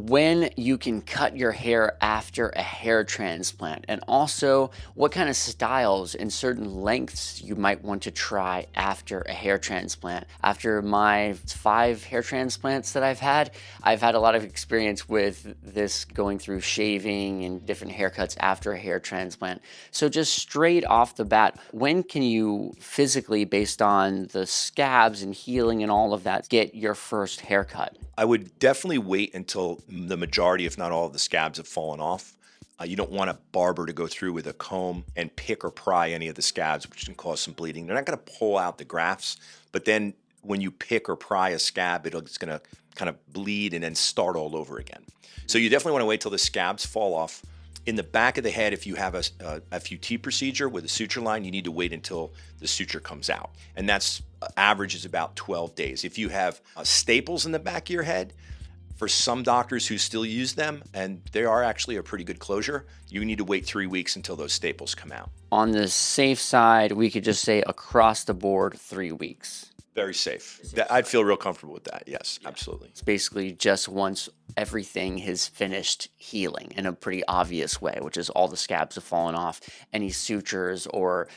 when you can cut your hair after a hair transplant, and also what kind of styles and certain lengths you might want to try after a hair transplant. After my 5 hair transplants that I've had a lot of experience with this going through shaving and different haircuts after a hair transplant. So just straight off the bat, when can you physically, based on the scabs and healing and all of that, get your first haircut? I would definitely wait until the majority, if not all, of the scabs have fallen off. You don't want a barber to go through with a comb and pick or pry any of the scabs, which can cause some bleeding. They're not going to pull out the grafts, but then when you pick or pry a scab, it's going to kind of bleed and then start all over again. So you definitely want to wait till the scabs fall off. In the back of the head, if you have a FUT procedure with a suture line, you need to wait until the suture comes out. And that's average is about 12 days. If you have staples in the back of your head, for some doctors who still use them, and they are actually a pretty good closure, you need to wait 3 weeks until those staples come out. On the safe side, we could just say across the board 3 weeks. Very safe. I'd feel real comfortable with that. Yes, absolutely. It's basically just once everything has finished healing in a pretty obvious way, which is all the scabs have fallen off, any sutures or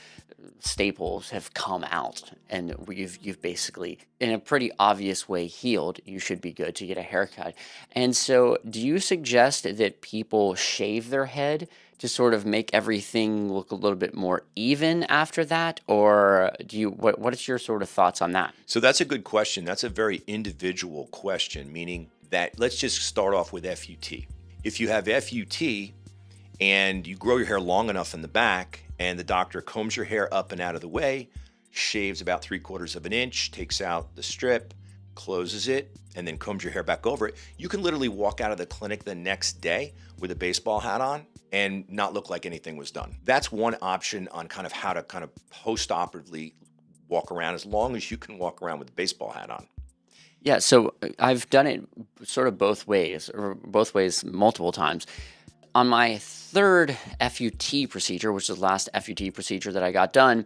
staples have come out, and you've basically, in a pretty obvious way, healed. You should be good to get a haircut. And so, do you suggest that people shave their head to sort of make everything look a little bit more even after that, or what is your sort of thoughts on that? So that's a good question. That's a very individual question, meaning that let's just start off with FUT. If you have FUT and you grow your hair long enough in the back and the doctor combs your hair up and out of the way, shaves about 3/4 of an inch, takes out the strip, closes it, and then combs your hair back over it, you can literally walk out of the clinic the next day with a baseball hat on and not look like anything was done. That's one option on kind of how to kind of post-operatively walk around, as long as you can walk around with a baseball hat on. Yeah, so I've done it sort of both ways, or both ways multiple times. On my third FUT procedure, which is the last FUT procedure that I got done,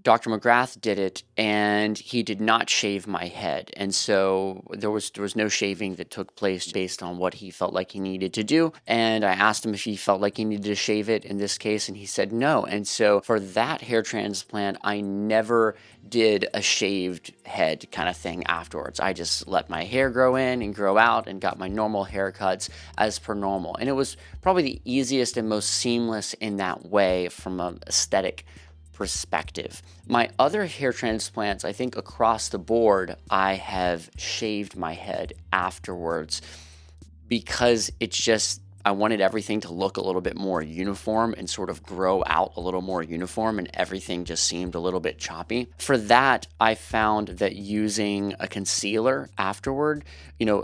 Dr. McGrath did it, and he did not shave my head. And so there was no shaving that took place based on what he felt like he needed to do. And I asked him if he felt like he needed to shave it in this case, and he said no. And so for that hair transplant, I never did a shaved head kind of thing afterwards. I just let my hair grow in and grow out and got my normal haircuts as per normal. And it was probably the easiest and most seamless in that way from an aesthetic perspective. My other hair transplants, I think across the board, I have shaved my head afterwards because I wanted everything to look a little bit more uniform and sort of grow out a little more uniform, and everything just seemed a little bit choppy. For that, I found that using a concealer afterward,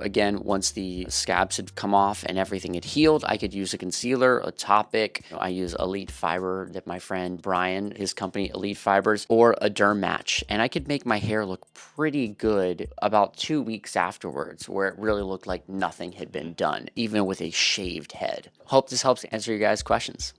again, once the scabs had come off and everything had healed, I could use a concealer, a Topic. I use Elite Fiber that my friend Brian, his company Elite Fibers, or a Derm Match, and I could make my hair look pretty good about 2 weeks afterwards, where it really looked like nothing had been done, even with a shaved head. Hope this helps answer you guys' questions.